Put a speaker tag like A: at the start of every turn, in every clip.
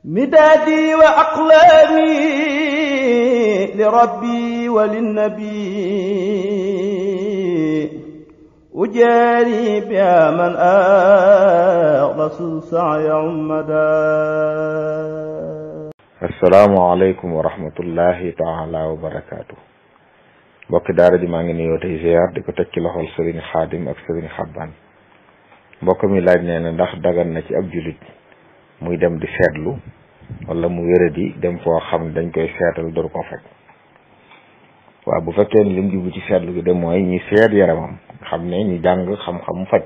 A: مدادي وأقلامي لربي وللنبي أجاري بها من أخلص السعي عمدا.
B: asalaamaaleykum wa rahmatullahi taala wa barakaatu. mbokki daara ji maa ngi nuyoo tey ziar di ko teg ci loxol Serigne Khadim ak Serigne Xabbaan. mbokk mi laaj nee na ndax dagan na ci ab julit muy dem di seetlu wala mu wéradi dem foo xam ne dañ koy seetal door ko faj. waaw bu fekkee ni lim jublu ci seetlu gi de mooy ñi seet yaramam xam ne ñu jàng xam-xam faj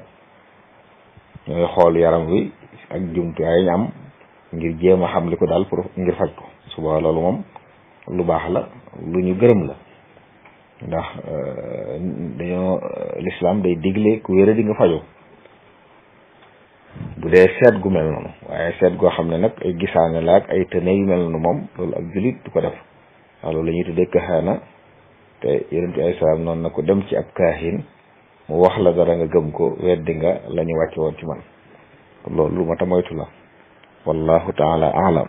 B: ñooy xool yaram wi ak jumtuwaay ñu am ngir jéem a xam li ko daal pour ngir faj ko suba loolu moom lu baax la lu ñu gërëm la ndax dañoo lislaam day digle ku wéra di nga fajoo bu dee seet gu mel noonu. waaye seet goo xam ne nag ay gisaane la ak ay tëne yu mel noonu moom loolu ak julit du ko def waaw loolu la ñuy tuddee kaxaana te yonent bi ay salaam noonu na ko dem ci ab kaahin mu wax la dara nga gëm ko weddi nga la ñu wàcce woon ci man loolu lu ma ta moytu la wallahu taala alam.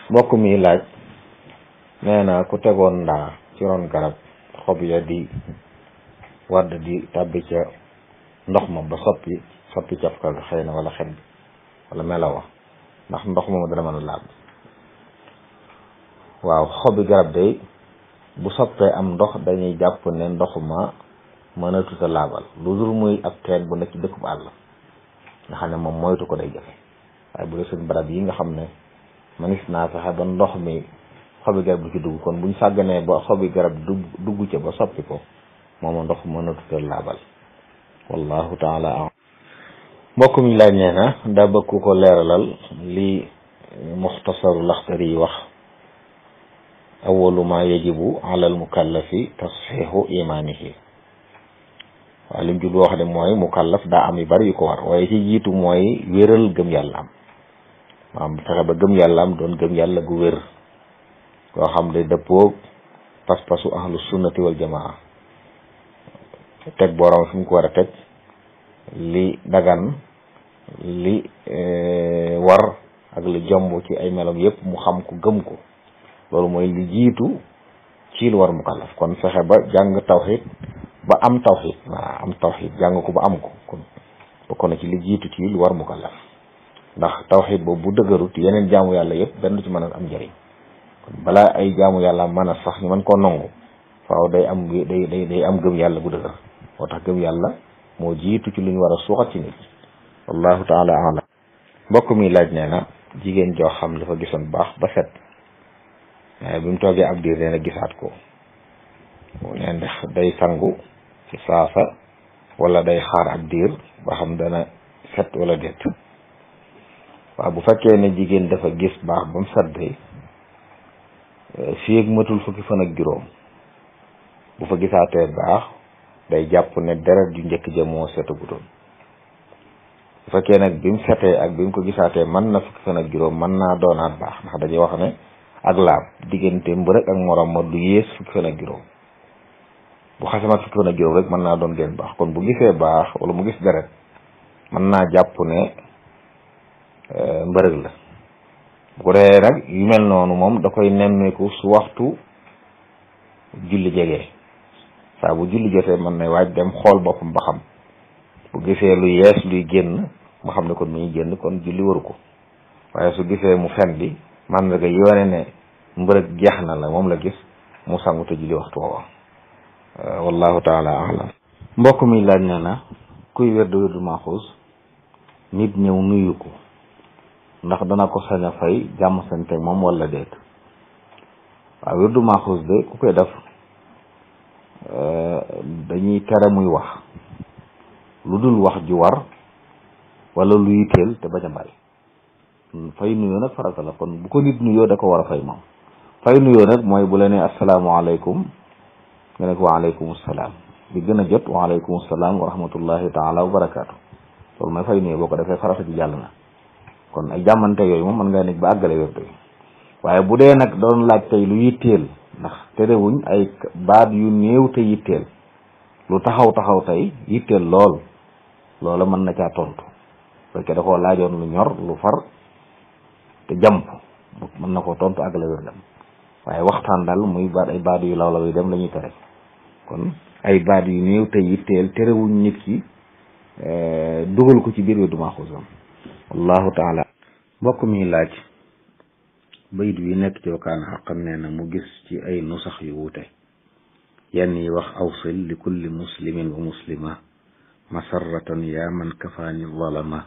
B: mbokk mi laaj nee na ku tegoon ndaa ci ron garab xob ya di wadd di tàbbi ca ndox ma ba soppi cafka ga xëy na wala xet bi wala melawa ndax ndox moom dana mën a laab. waaw xobi garab day bu soppee am ndox dañuy jàpp ne ndox ma mën a tuta laabal lu dul muy ab teen bu nekk ci dëkk bu àll nga xam ne moom moytu ko day jafe. waaye bu dee suñ barab yi nga xam ne manis naa fexe ba ndox mi xobi garab du ci dugg kon buñ sàgganee ba xobi garab dugg ca ba soppi ko mooma ndox mën a tuta laabal wallahu taala am. mbokk mi laaj nee na daa bëgg ku ko leeralal li muxtasaru laxtari yi wax awalu ma yajibu ala al mukallafi tasxiixu imaanihi. waaw lim jul wax de mooy mukallaf daa am yu bari yu ko war waaye ci jiitu mooy wéral gëm yàlla am maanaam fexe ba gëm yàlla am doon gëm yàlla gu wér koo xam ne dëppoo pas-pasu ahlu sunnati wal jamaa teg borom fi mu ko war a teg li dagan li war ak li jomb ci ay melom yépp mu xam ko gëm ko loolu mooy li jiitu ci lu war mukallaf. kon fexe ba jàng tawxid ba am tawxid waaw am tawxid jàng ko ba am ko kon bokk na ci li jiitu ci lu war mukallaf ndax tawxid boobu bu dëgërut yeneen jaamu yàlla yépp benn du ci mën a am njëriñ kon balaa ay jaamu yàlla mën a sax ñu mën koo nangu faaw day am gëm yàlla bu dëgër moo tax gëm yàlla moo jiitu ci lu ñu war a suuxat ci nit wallahu taala alam. mbokk mi laaj nee na jigéen joo xam dafa gisoon baax ba set bi mu toogee ab diir nee na gisaat ko nee ndax day sangu ci saasa wala day xaar ab diir ba xam dana set wala déet. waaw bu fekkee ne jigéen dafa gis baax ba mu set day fii ak matul fukki fan ak juróom bu fa gisaatee baax day jàpp ne deret ju njëkk ja moo setagutoon. bu fekkee nag bi mu setee ak bi mu ko gisaatee mën na fukki fan ak juróom mën naa doonaat baax ndax dañuy wax ne ak laab diggante mbërëg ak morom ma du yées fukki fan ak juróom bu xasamaat fukki fan ak juróom rek mën naa doon génn baax. kon bu gisee baax wala mu gis deret mën naa jàpp ne mbërëg la. bu ko dee nag yu mel noonu moom da koy nemmeeku su waxtu julli jegee saa bu julli jotee mën na waaj dem xool boppam ba xam bu gisee lu yees luy génn mu xam ne kon mu ngi génn kon julli waru ko. waaye su gisee mu fen bi man nga yoone ne mbërëg jeex na la moom la gis mu sangu te julli waxtu woowa wallahu taala alam. mbokk mi laaj nee na kuy wérdu maaxuus nit ñëw nuyu ko ndax dana ko sañ a fay jàmm sante moom wala déet. waaw wérdu maaxuus de ku koy def dañuy tere muy wax lu dul wax ju war wala lu yitteel te bañ a bari. fay nuyoo nag farata la kon bu ko nit nuyoo da ko war a fay moom. fay nuyoo nag mooy bu la nee asalaamaaleykum nga ne ko waaleykum salaam bi gën a jot waaleykum salaam wa rahmatullahi taala wa barakaatu loolu mooy fay nuyoo boo ko defee farata ji jàll na. kon ay jàmmante yooyu moom mën ngaa nekk ba àggale wérdu yi waaye bu dee nag doon laaj tey lu yitteel ndax terewuñ ay baat yu néew te yitteel lu taxaw tey yitteel lool loola mën na caa tontu fekkee da koo laajoon lu ñor lu far te jàmp mën na koo tontu àggale wérdam waaye waxtaan daal muy baat ay baat yu law yu dem la ñuy tere kon ay baat yu néew te yitteel terewuñ nit ki dugal ko ci biir wirdu maxuusam wallahu taala. mbokk mi laaj bayit wi nekk ci wakaana xaqan nee na mu gis ci ay nusax yu wuute yenn yi wax awsil li kulli muslimin wa muslima masarratan yaa man kafaani zalama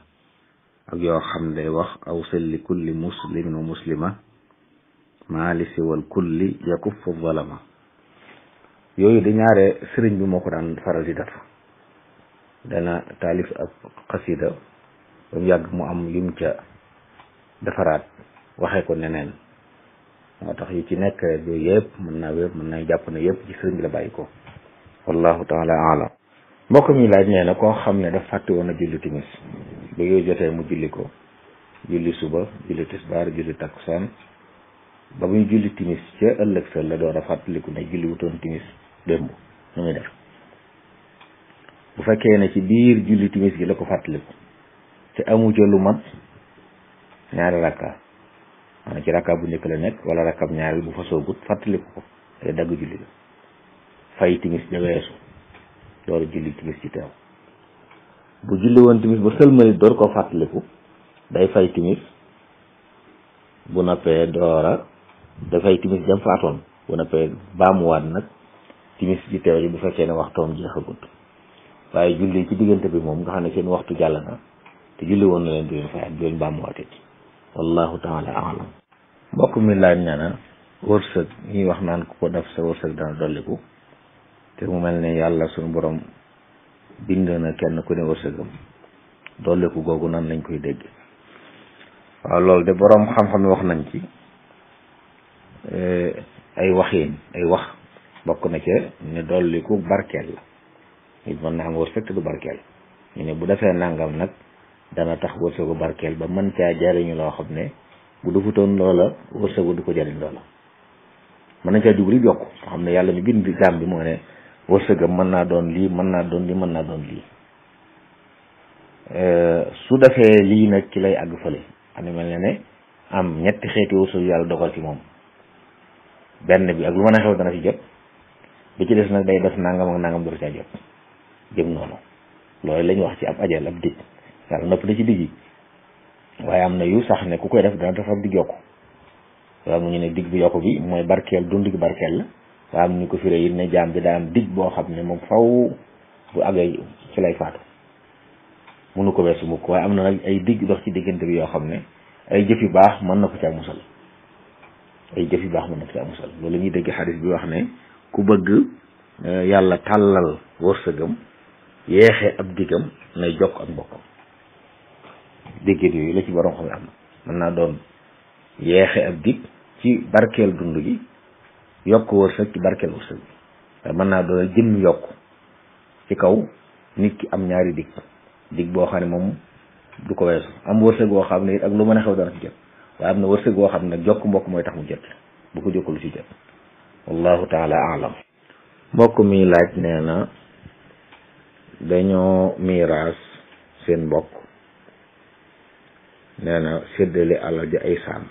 B: ak yoo xam day wax awsil li kulli muslimin wa muslima maa li siwal kulli yakuffu zalama yooyu di ñaare sëriñ bi moo ko daan faral di def dana taalif ak xasida ba mu yàgg mu am yum ca defaraat waxee ko neneen moo tax yu ci nekk yooyu yëpp mën naa wér mën naa jàpp ne yëpp ci sëriñ bi la bàyyi ko wallahu taala alam. mbokk mi laaj nee na koo xam ne daf fàtte woon a julli timis ba yooyu jotee mu julli ko julli suba julli tisbaar julli takkusaan ba muy julli timis ca ëllëg sa la door a fàttaliku ne julli wutoon timis démb nu muy def bu fekkee ne ci biir julli timis gi la ko fàttaliku te amu ca lu mat ñaari rakka maanaam ci rakka bu njëkk la nekk wala rakkab ñaari bu fa soogut fàttaliku ko day dagg julli la fay timis ja weesu door a julli timis ci teew bu julli woon timis ba sëlmali door koo fàttaliku day fay timis bu noppee doora dafay timis jam faatoon bu noppee baamuwaat nag timis ji teew ji bu fekkee ne waxtoom jeexagut waaye julli ci diggante bi moom nga xam ne seen waxtu jàll na te julli woon na leen di leen fayaat di leen baamuwaatee ci wallahu taala alam. mbokk mi laaj nee na wërsëg ñuy wax naan ku ko def sa wërsëg dana dolliku te mu mel ne yàlla suñu borom bind na kenn ku ne wërsëgam dolliku googu nan lañ koy dégg. waaw loolu de borom xam-xam yi wax nañ ci ay waxiin ay wax bokk na ca ne dolliku barkeel la nit mën na am wërsëg te du barkeel ñu ne bu defee nangam nag dana tax wërsëgu barkeel ba mën caa jariñu loo xam ne bu defutoon loola wërsëgu du ko jariñ loola mën nañ caa jubli yokk nga xam ne yàlla mi bind jaam bi moo ne wërsëgam mën naa doon lii mën naa doon lii mën naa doon lii su defee lii nag ci lay àgg fële xam ne mel ne am ñetti xeeti wërsëg yàlla dogal ci moom benn bi ak lu mën a xew dana ci jot bi ci des nag day def nangam ak nangam dootu caa jot jëm noonu loolu la ñuy wax ci ab ajal ab dig yàlla nopp na ci digg yi waaye am na yu sax ne ku koy def dana tax ab dig yokku waaye mu ñu ne dig bi yokku bi mooy barkeel dund gi barkeel la waaye am ñu ko firé yi ne jaam bi daa am dig boo xam ne moom faw bu àggee ci lay faatu mënu ko weesu mukk waaye am na nag ay digg dox ci diggante bi yoo xam ne ay jëf yu baax mën na ko caa musal ay jëf yu baax mën na ko caa musal loolu la ñuy dégg xadis bi wax ne ku bëgg yàlla tàllal wërsëgam yeexe ab diggam nay jokk ak mbokkam déggéet yooyu la ci borom xam ne am na mën naa doon yeexe ab dig ci barkeel dund gi yokk wërsëg ci barkeel wërsëg bi waaye mën naa doon jëm yokk ci kaw nit ki am ñaari dig boo xam ne moom du ko weesu am wërsëg boo xam ne it ak lu mën a xew dana ci jot waaye am na wërsëg boo xam ne nag jokk mbokk mooy tax mu jot bu ko jokkul ci jot wallahu taala alam. mbokk mi laaj nee na dañoo miiraas seen mbokk nee na séddale alal ji ay saam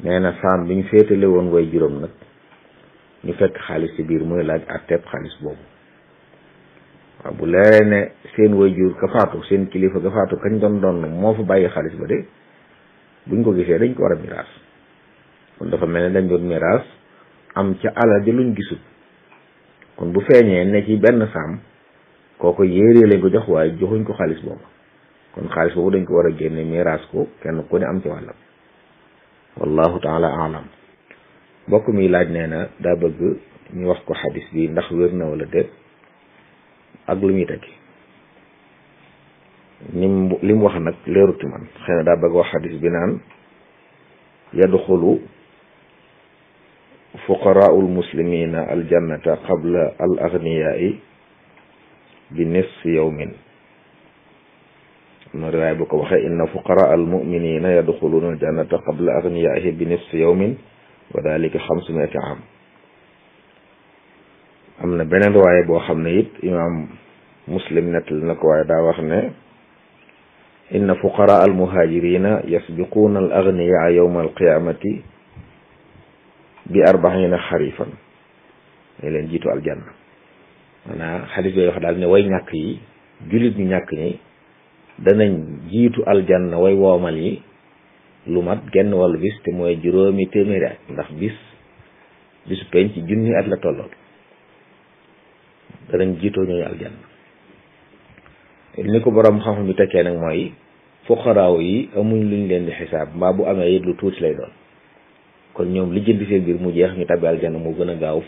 B: nee na saam bi ñu féetale woon way juróom nag ñu fekk xaalis ci biir muy laaj àtteeb xaalis boobu waaw bu leeree ne seen way jur ka faatu seen kilifa ka faatu kañ doon moo fa bàyyi xaalis ba de buñ ko gisee dañ ko war a miraas kon dafa mel ne dañ doon miraas am ca alal ji luñ gisul kon bu feeñee ne ci benn saam kooko yéeree lañ ko jox waaye joxuñ ko xaalis boobu kon xaalis boobu dañ ko war a génne miraas ko kenn ku ne am ci wàllam wallahu taala alam. mbokk mi laaj nee na daa bëgg ñu wax ko xadis bi ndax wér na wala déet ak lu muy tekki li mu wax nag leeruti man xëy na daa bëgg wax xadis bi naan yadxulu fuqaraul muslimina aljannata qabla al aghniyai bi nisfi yawmin am na riwaay bu ko waxee inna fuqara al muminina yadxuluna aljannata qabla aghniyaihi bi nisfi yawmin wa dalika 500 am. am na beneen riwaay boo xam ne it imaam muslim nettali na ko waaye daa wax ne inna fuqaraa al muhajirina yasbiquuna al agniyaa yawma al qiyamati bi 40 xarifan ne leen jiitu aljanna. maanaam xadis yooyu wax daal ne way ñàkk yi jullit ñu ñàkk ñi danañ jiitu aljanna way woomal yi lu mat genn wàllu bis te mooy juróomi téeméeri at ndax bisu penc ci junni at la tollool danañ jiitoo ñooñu aljanna. ni ko borom xam-xam bi tekkee nag mooy fuqaraaw yi amuñ luñ leen di xisaab mbaa bu amee it lu tuuti lay doon kon ñoom li jënd seen biir mu jeex ñu tabbi aljanna moo gën a gaaw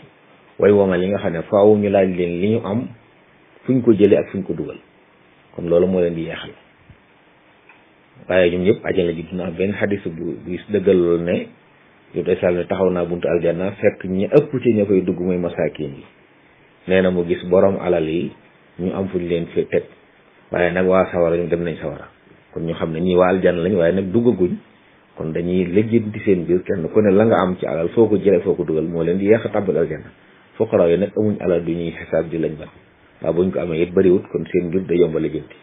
B: way woomal yi nga xam ne faaw ñu laaj leen li ñu am fuñ ko jëlee ak fuñ ko dugal kon loolu moo leen di yeexal. waaye ñoom ñëpp àjjana ji dina am benn xadis bu dëggal loolu ne yow day sàll ne taxaw naa buntu aljanna fekk ñi ëpp ci ña fay dugg mooy masaakin yi nee na mu gis borom alal yi ñu am fuñ leen fi teg waaye nag waa sawara ñu dem nañ sawara kon ñu xam ne ñii waa aljanna lañ waaye nag duggaguñ kon dañuy lijjanti seen biir kenn ku ne la nga am ci alal foo ko jëlee foo ko dugal moo leen di yeex a tàbbal aljanna. fuqaraaw yi nag amuñ alal du ñuy xisaab di lañ ban waaw buñ ko amee it bëriwut kon seen mbir da yomba lijjanti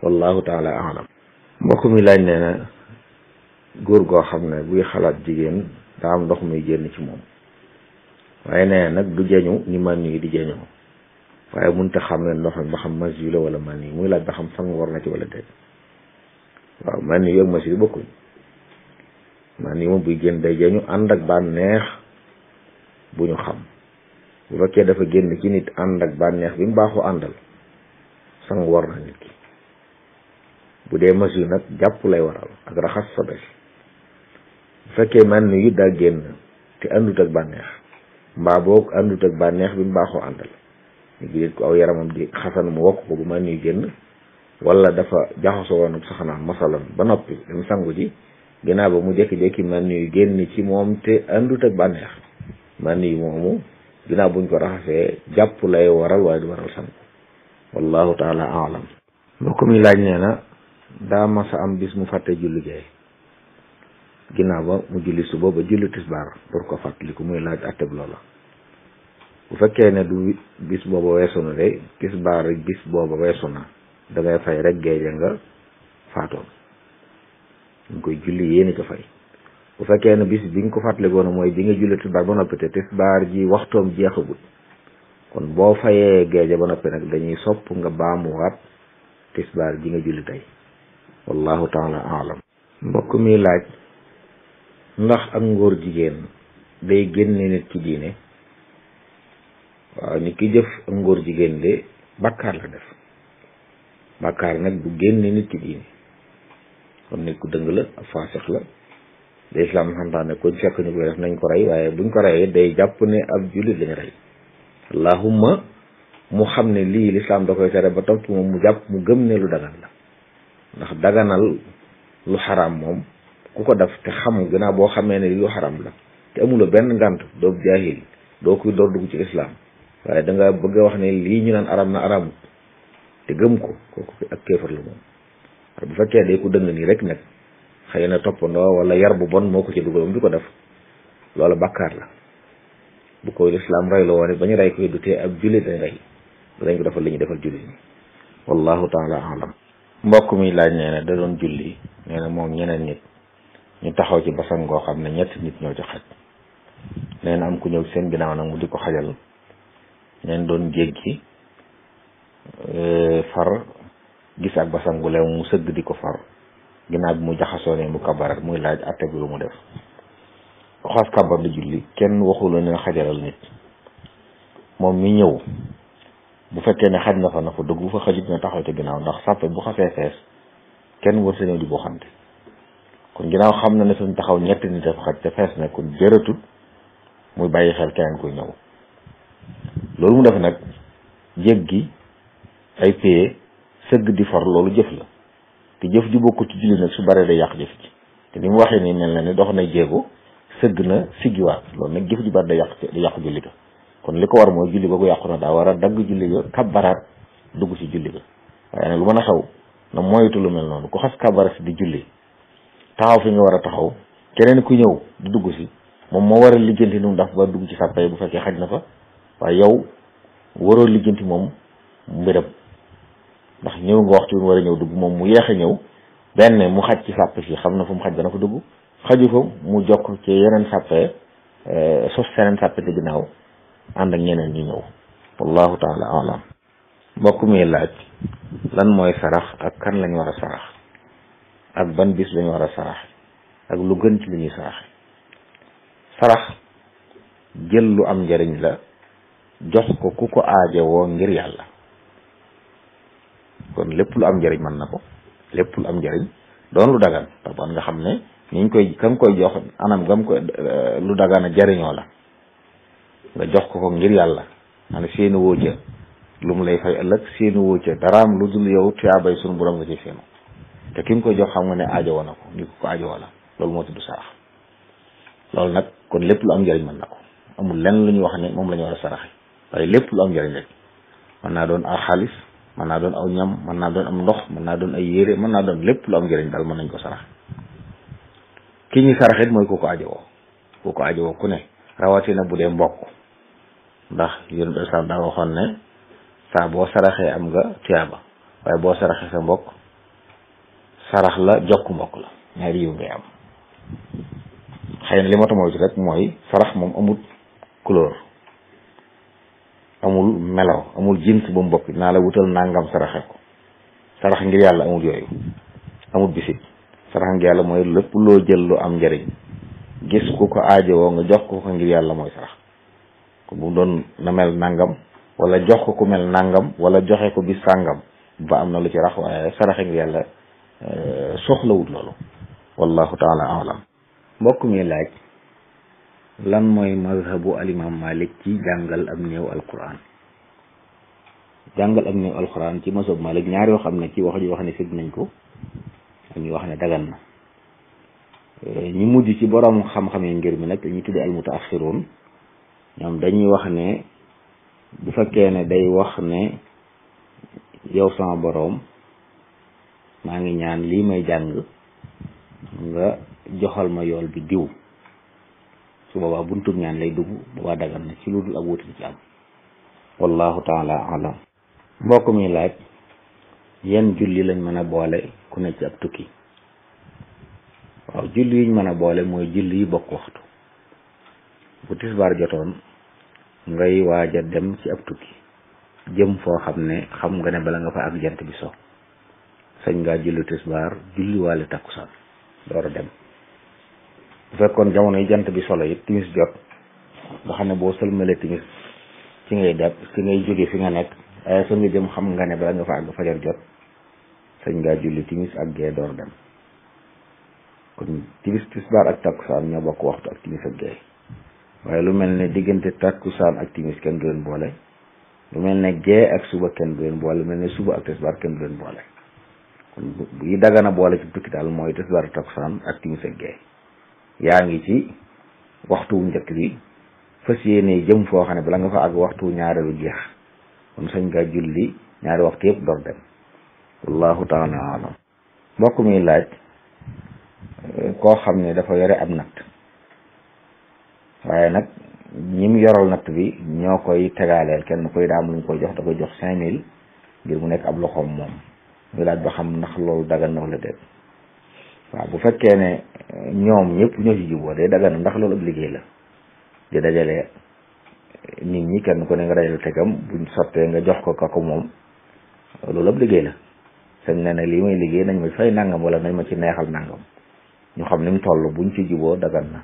B: wallahu taala alam. mbokk mi laaj nee na góor goo xam ne buy xalaat jigéen daa am ndox muy génn ci moom waaye nee na nag du jeñu ni man yi di jeñoo waaye mënut a xam ne ndox mi ba xam mas yu la wala man yi muy laaj ba xam sang war na ci wala déet. waaw man yi ak mas yu bokkuñ man yi moom buy génn day jeñu ànd ak bànneex bu ñu xam bu fekkee dafa génn ci nit ànd ak bànneex bi mu baaxoo àndal sang war na nit ki. bu dee mas yu nag jàpp lay waral ak raxas sobe bu fekkee man yu daa génn te àndut ak bànneex mbaa boog àndut ak bànneex bi mu baaxoo àndal ñu ngi ko aw yaramam di xasan mu wokk ko bu man yu génn wala dafa jaxasoo woon ak saxanaam masalan ba noppi dem sangu ji ginnaaw ba mu jékki-jékki man yu génn ci moom te àndut ak bànneex man yu moomu ginnaaw buñ ko raxasee jàpp lay waral waaye du waral sangu wallahu taala alam. mbokk mi laaj nee na daa masa am bis mu fàtte julli gee ginnaaw ba mu julli suba ba julli tisbaar door ko fàttaliku muy laaj atteb loola. bu fekkee ne du bis booba weesu na de tisbaar bis booba weesu na da ngay fay rek géeje nga faatoon ñu koy julli yéeni ko fay. bu fekkee ne bis bi nga ko fàttalikoon mooy bi nga julli tisbaar ba noppi te tisbaar ji waxtoom jeexagut kon boo fayee géeje ba noppi nag dañuy sopp nga baamuwaat tisbaar ji nga julli tey wallahu taala alam. mbokk mi laaj ndax ak ngóor jigéen day génne nit ci diine. waaw nit ki jëf ak ngóor jigéen de bàkkaar la def bàkkaar nag du génne nit ci diine kon nit ku dëng la ab faasix la de islam xamtaane kuñ fekk ñu koy def nañ ko rey waaye buñ ko reyee day jàpp ne ab jullit lañu rey allahumma mu xam ne lii lislaam da koy tere ba topp moom mu jàpp mu gëm ne lu dagan la ndax daganal lu xaraam moom ku ko def te xam gannaaw boo xamee ne lu xaraam la te amuloo benn ngànt doo jaahil doo koy door dugg ci islam waaye da nga bëgg a wax ne lii ñu naan aram na aramut te gëm ko kooku ak kéefar la moom bu fekkee day ko dëng nii rek nag xëy na toppandoo wala yar bu bon moo ko ci dugal moom di ko def loolu bàkkaar la bu koy lislaam rey la woon ba ñu rey koy du tee ab jullit dañ rey dañ ko defal li ñu defal jullit ñi wallahu taala alam. mbokk mi laaj nee na da doon julli nee na moom ñeneen nit ñu taxaw ci basan goo xam ne ñetti nit ñoo ci xaj nee na am ku ñëw seen ginnaaw nag mu di ko xajal neen doon jéggi far gis ak basan gu leew mu sëgg di ko far ginnaaw bi mu jaxasoo ne mu kabarat muy laaj atte bi lu mu def. xas kabar di julli kenn waxul ne xajalal nit moom mi ñëw bu fekkee ne xaj na fa na fa dugg bu fa xajut na taxaw ci ginnaaw ndax sàppe bu xasee fees kenn war sa ñëw di boo xamte kon ginnaaw xam na ne suñ taxaw ñetti nit dafa xaj te fees na kon jërëtut muy bàyyi xel keneen koy ñëw loolu mu def nag jéggi ay paye sëgg di far loolu jëf la te jëf ju bokkul ci julli nag su baree day yàq jëf ci te ni mu waxee nii mel na ni dox na jéego sëgg na siggiwaat loolu nag jëf ju bari day yàq julli ga kon li ko war mooy julli ba ko yàqu na daa war a dagg julli ga kabaraat dugg ci julli ga waaye nag lu mën a xew na moytu lu mel noonu ku xas kabara si di julli taxaw fi nga war a taxaw keneen ku ñëw di dugg si moom moo war a lijjanti nu mu daf ba dugg ci sàppay bu fekkee xaj na fa waaye yow waroo lijjanti moom mbiram ndax ñëw nga waxtu bi mu war a ñëw dugg moom mu yeex a ñëw benn mu xaj ci sàppe si xam na fu mu xaj dana fa dugg, xaju fa mu jokk ci yeneen sàppe sos seneen sàppe ci ginnaaw ànd ak ñeneen ñi ñëw. wallahu taala alam. mbokk mi laaj lan mooy sarax ak kan lañ war a sarax ak ban bis lañ war a sarax ak lu gën ci li ñuy saraxe. sarax jël lu am njariñ la jox ko ku ko aajowoo ngir yàlla. kon lépp lu am njariñ mën na ko, lépp lu am njariñ doon lu dagan taban nga xam ne niñ koy kam koy jox anam gam koy lu dagan a jariñoo la nga jox ko ngir yàlla man seeni woo ca lu mu lay fay ëllëg seeni woo ca daraam lu dul yow tuyaabay sunu borom nga ci seenu te ki nga koy jox xam nga ne aajowoo na ko ni ko aajowoo la loolu moo tudd sarax. loolu nag kon lépp lu am njariñ mën na ko, amul lenn lu ñu wax ne moom la ñu war a saraxe waaye lépp lu am njariñ rek mën naa doon aw xaalis, mën naa doon aw ñam, mën naa doon am ndox, mën naa doon ay yére, mën naa doon lépp lu am njariñ daal mën nañ ko sarax. ki ñuy saraxit mooy ku ko ajowoo ku ne rawatina bu dee mbokk, ndax yéen islam daa waxoon ne saa boo saraxee am nga tuyaaba waaye boo saraxee sa mbokk sarax la jokk mbokk la, ñaari yiw ngay am. xëy na li ma tamoy ci rek mooy sarax moom amul couleur, amul melaw, amul jins bu mbokk naa la wutal nangam saraxe ko. sarax ngir yàlla amul yooyu, amul bisit. sarax ngir yàlla mooy lépp loo jël lu am njariñ gis ku ko aajowoo nga jox ko ngir yàlla mooy sarax. ko bu doon na mel nangam wala jox ko ku mel nangam wala joxe ko bis sàngam ba am na lu ci rax, waaye saraxe ngir yàlla soxlawut loolu. wallahu taala alam. mbokk mi laaj lan mooy mazhabu alimam Malik ci jàngal am néew alquran. jàngal am néew alquran ci mazhab Malik ñaar yoo xam ne ci wax ji wax ne sib nañ ko ak ñu wax ne dagan na. ñu mujj ci borom xam-xam yi ngir mi nag dañuy tudde al mutaaxiroon ñoom dañuy wax ne bu fekkee ne day wax ne yow sama boroom maa ngi ñaan lii may jàng nga joxal ma yool bi diw, su boobaa buntub ñaan lay dugg, boobaa dagan na ci lu dul ak wuti ci am. wallahu taala alam. mbokk mi laaj yenn julli lañ mën a boole ku ne ci ab tukki. waaw julli yiñ mën a boole mooy julli yi bokk waxtu. bu tisbaar jotoon ngay waaj a dem ci ab tukki jëm foo xam ne xam nga ne bala nga fa ak jant bi so sañ ngaa julli tisbaar julli waale takkusaan door a dem. bu fekkoon jamono yi jant bi solo it timis jot nga xam ne boo sëlmalee timis ci ngay dem ci ngay jóge fi nga nekk waaye fa nga jëm xam nga ne bala nga fa àgg fajar jot sañ ngaa julli timis ak gee door dem. kon timis tisbaar ak takkusaan ñoo bokk waxtu ak timis ak gee waaye lu mel ne diggante takkusaan ak timis kenn du leen boole, lu mel ne gee ak suba kenn du leen boole, lu mel ne suba ak tisbaar kenn du leen boole. kon yi dagana boole ci tukki daal mooy tisbaar ak takkusaan ak timis ak gee. yaa ngi ci waxtu wu njëkk bi fas yéene jëm foo xam ne bala nga fa àgg waxtu ñaareelu jeex kon sañ nga julli ñaari waxtu yëpp door dem. wallahu taala alam. mbokk mi laaj koo xam ne dafa yore ab natt waaye nag ñi mu yoral natt bi ñoo koy tegaaleel kenn koy daa am lu ñu koy jox da koy jox 5000 ngir mu nekk ab loxoom moom muy laaj ba xam ndax loolu dagan na wala déet. waaw bu fekkee ne ñoom ñëpp ñoo ci juboo day dagan ndax loolu ab liggéey la di dajale nit ñi kenn ku ne nga dajale tegam buñ sottee nga jox ko kako moom loolu ab liggéey la sañ ne ne lii may liggéey nañ ma fay nangam wala nañ ma ci neexal nangam ñu xam ni mu toll buñ ci juboo dagan na.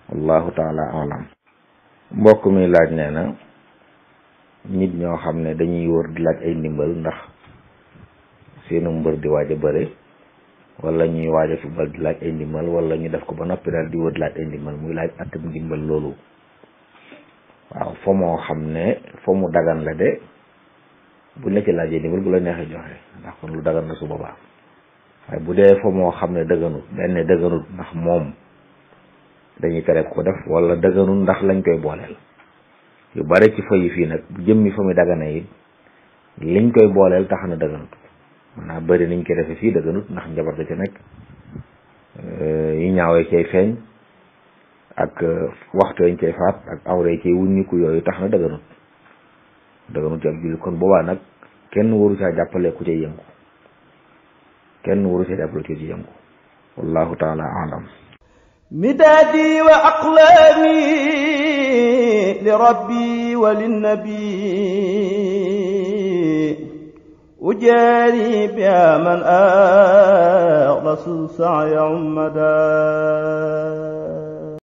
B: wallahu taala alam. mbokk mi laaj nee na nit ñoo xam ne dañuy wër di laaj ay ndimbal ndax seenu mbër di waaj a bëre wala ñuy waaj a football di laaj ay ndimbal wala ñu def ko ba noppi daal di wër di laaj ay ndimbal muy laaj atam ndimbal loolu. waaw foo moo xam ne foo mu dagan la de buñ la ci laajee ndimbal bu la neexee joxe ndax kon lu dagan la su boobaa waaye bu dee foo moo xam ne dëgganut benn dëgganut ndax moom dañuy tere ko def wala dëgganut ndax lañ koy booleel yu bare ci fa yi fii nag bu jëmmi fa muy dagana yi liñ koy booleel tax na dëgganut maanaam bëri niñ koy defee fii dëgganut ndax njabar ga ci nekk yi ñaawee cay feeñ ak waxtu yañ cay faat ak awre cay wuññiku yooyu tax na dëgganut ci ab julli kon boobaa nag kenn waru caa jàppale ku cay yëngu kenn waru ci def lu ci yëngu wallahu taala alam
A: مدادي وأقلامي لربي وللنبي أجاري بها من أخلص السعي عمدا